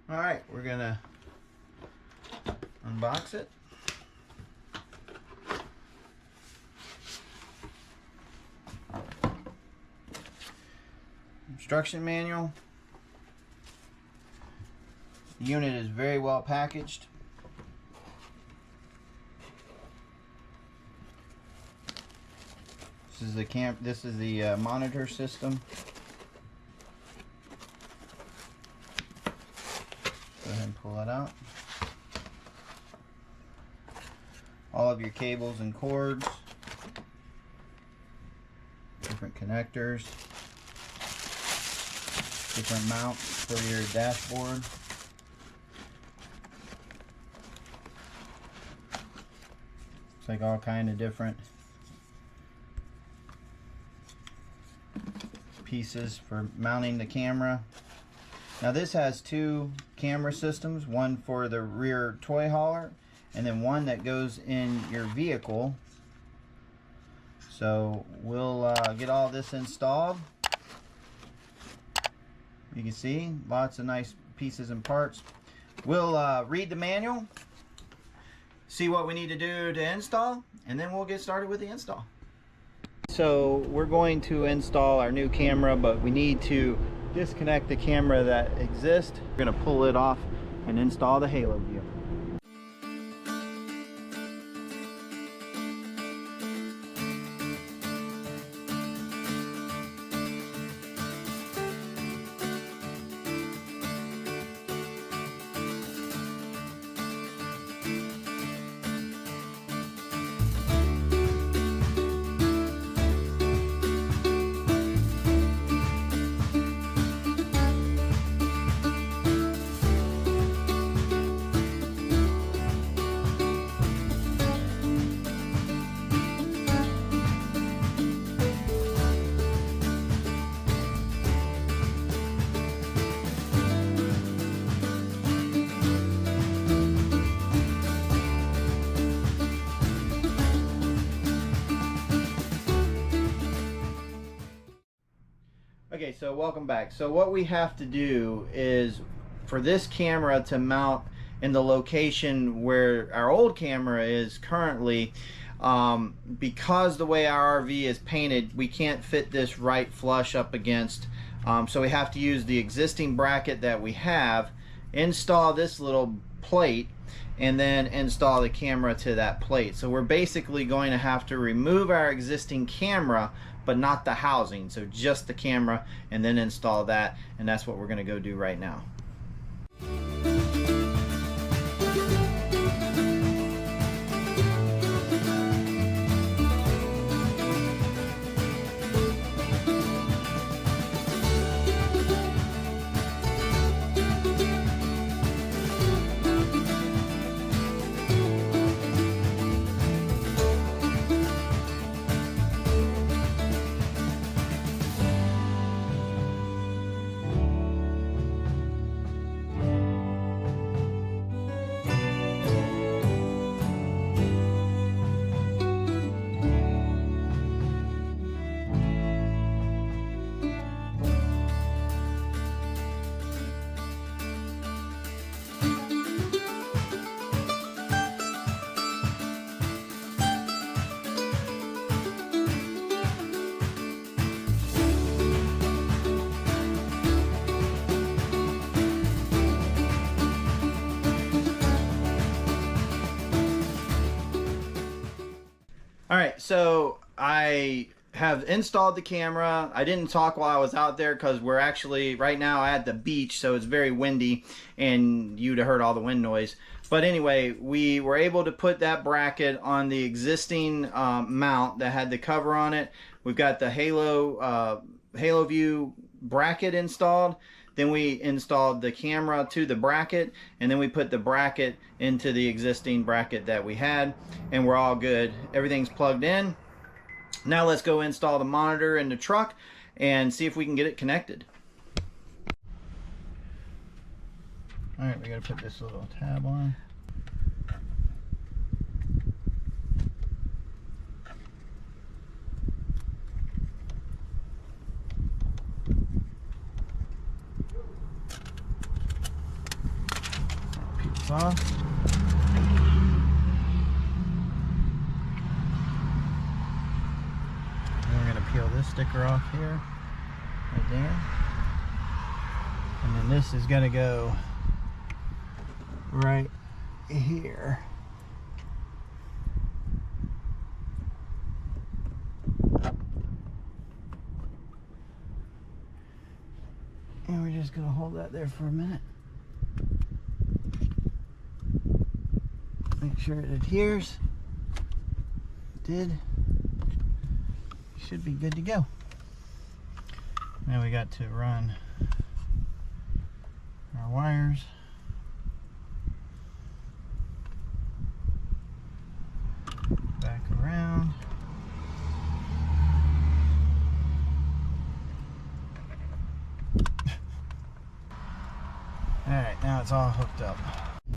All right, we're gonna unbox it. Instruction manual. The unit is very well packaged. This is the monitor system. Go ahead and pull that out. All of your cables and cords, different connectors, different mounts for your dashboard. It's like all kind of different pieces for mounting the camera. Now this has two camera systems, one for the rear toy hauler and then one that goes in your vehicle. So we'll get all this installed. You can see lots of nice pieces and parts. We'll read the manual, see what we need to do to install, and then we'll get started with the install. So we're going to install our new camera, but we need to disconnect the camera that exists. We're going to pull it off and install the Haloview. Okay, so welcome back. So what we have to do is for this camera to mount in the location where our old camera is currently, because the way our RV is painted, we can't fit this right flush up against, so we have to use the existing bracket that we have, install this little plate, and then install the camera to that plate. So we're basically going to have to remove our existing camera but not the housing, so just the camera, and then install that, and that's what we're going to go do right now. Alright, so I have installed the camera. I didn't talk while I was out there because we're actually right now at the beach, so it's very windy and you'd have heard all the wind noise. But anyway, we were able to put that bracket on the existing mount that had the cover on it. We've got the Haloview bracket installed. Then we installed the camera to the bracket, and then we put the bracket into the existing bracket that we had, and we're all good. Everything's plugged in. Now let's go install the monitor in the truck and see if we can get it connected. All right, we gotta put this little tab on. this off. And we're going to peel this sticker off here, right there. And then this is going to go right here. And we're just going to hold that there for a minute. Make sure it adheres. It did. Should be good to go. Now we got to run our wires. Back around. Alright, now it's all hooked up.